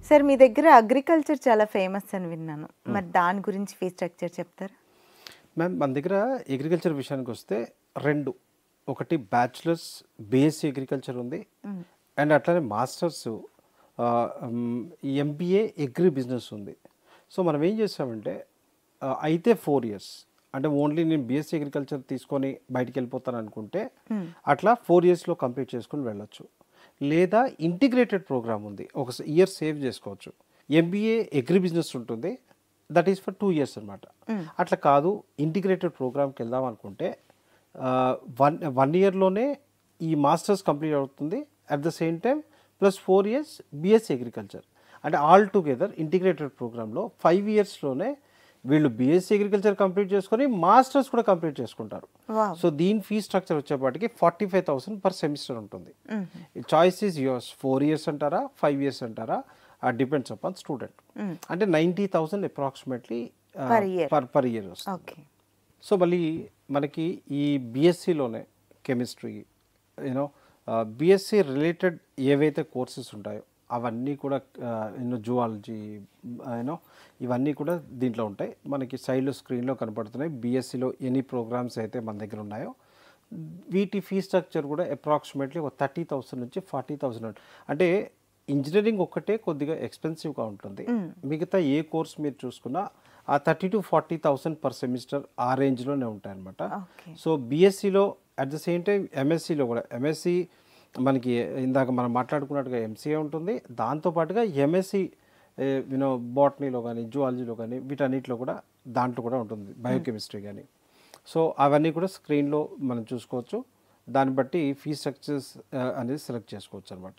Sir మీ దగ్గర agriculture చాలా famous అని విన్నాను. మరి దాని గురించి ఫీ స్ట్రక్చర్ చెప్తారా? మ్యామ్ మన దగ్గర అగ్రికల్చర్ విషయానికి వస్తే రెండు, ఒకటి బ్యాచులర్స్ బీఎస్సీ అగ్రికల్చర్ ఉంది అండ్ అట్లానే మాస్టర్స్ ఎంబీఏ అగ్రి బిజినెస్ ఉంది. సో మనం ఏం చేసామంటే అయితే 4 years అంటే ఓన్లీ నేను బీఎస్సీ అగ్రికల్చర్ తీసుకొని బయటికి వెళ్ళిపోతాను అనుకుంటే అట్లా 4 yearsలో కంప్లీట్ చేసుకుని వెళ్ళొచ్చు. లేదా ఇంటిగ్రేటెడ్ ప్రోగ్రామ్ ఉంది, ఒక ఇయర్ సేవ్ చేసుకోవచ్చు. ఎంబీఏ అగ్రి బిజినెస్ ఉంటుంది, దట్ ఈస్ ఫర్ 2 years అనమాట. అట్లా కాదు ఇంటిగ్రేటెడ్ ప్రోగ్రామ్కి వెళ్దాం అనుకుంటే వన్ ఇయర్లోనే ఈ మాస్టర్స్ కంప్లీట్ అవుతుంది. At the same time plus 4 years BSc agriculture. అంటే ఆల్ టుగెదర్ ఇంటిగ్రేటెడ్ ప్రోగ్రాంలో 5 yearsలోనే వీళ్ళు బీఎస్సీ అగ్రికల్చర్ కంప్లీట్ చేసుకొని మాస్టర్స్ కూడా కంప్లీట్ చేసుకుంటారు. సో దీని ఫీ స్ట్రక్చర్ వచ్చేపాటికి 45,000 పర్ సెమిస్టర్ ఉంటుంది. చాయిస్ ఈజ్ యువర్స్, 4 years అంటారా 5 years అంటారా, డిపెండ్స్ అపాన్ స్టూడెంట్. అంటే 90,000 అప్రాక్సిమేట్లీ పర్ ఇయర్ వస్తుంది. సో మళ్ళీ మనకి ఈ బీఎస్సీలోనే కెమిస్ట్రీ యూనో బీఎస్సీ రిలేటెడ్ ఏవైతే కోర్సెస్ ఉంటాయో అవన్నీ కూడా జువాలజీ ఇవన్నీ కూడా దీంట్లో ఉంటాయి. మనకి సైడ్లో స్క్రీన్లో కనపడుతున్నాయి. బీఎస్సీలో ఎన్ని ప్రోగ్రామ్స్ అయితే మన దగ్గర ఉన్నాయో వీటి ఫీ స్ట్రక్చర్ కూడా అప్రాక్సిమేట్లీ ఒక 30,000 నుంచి 40,000. అంటే ఇంజనీరింగ్ ఒక్కటే కొద్దిగా ఎక్స్పెన్సివ్గా ఉంటుంది. మిగతా ఏ కోర్స్ మీరు చూసుకున్నా ఆ 30,000 to 40,000 పర్ సెమిస్టర్ ఆ రేంజ్లోనే ఉంటాయన్నమాట. సో బీఎస్సీలో అట్ ద సేమ్ టైం ఎంఎస్సీలో కూడా, ఎంఎస్సీ మనకి ఇందాక మనం మాట్లాడుకున్నట్టుగా ఎంసీఏ ఉంటుంది, దాంతోపాటుగా ఎంఎస్సీ బాటనీలో కానీ జువాలజీలో కానీ వీటన్నిటిలో కూడా దాంట్లో కూడా ఉంటుంది, బయోకెమిస్ట్రీ కానీ. సో అవన్నీ కూడా స్క్రీన్లో మనం చూసుకోవచ్చు. దాన్ని బట్టి ఫీ స్ట్రక్చర్స్ అనేది సెలెక్ట్ చేసుకోవచ్చు అనమాట.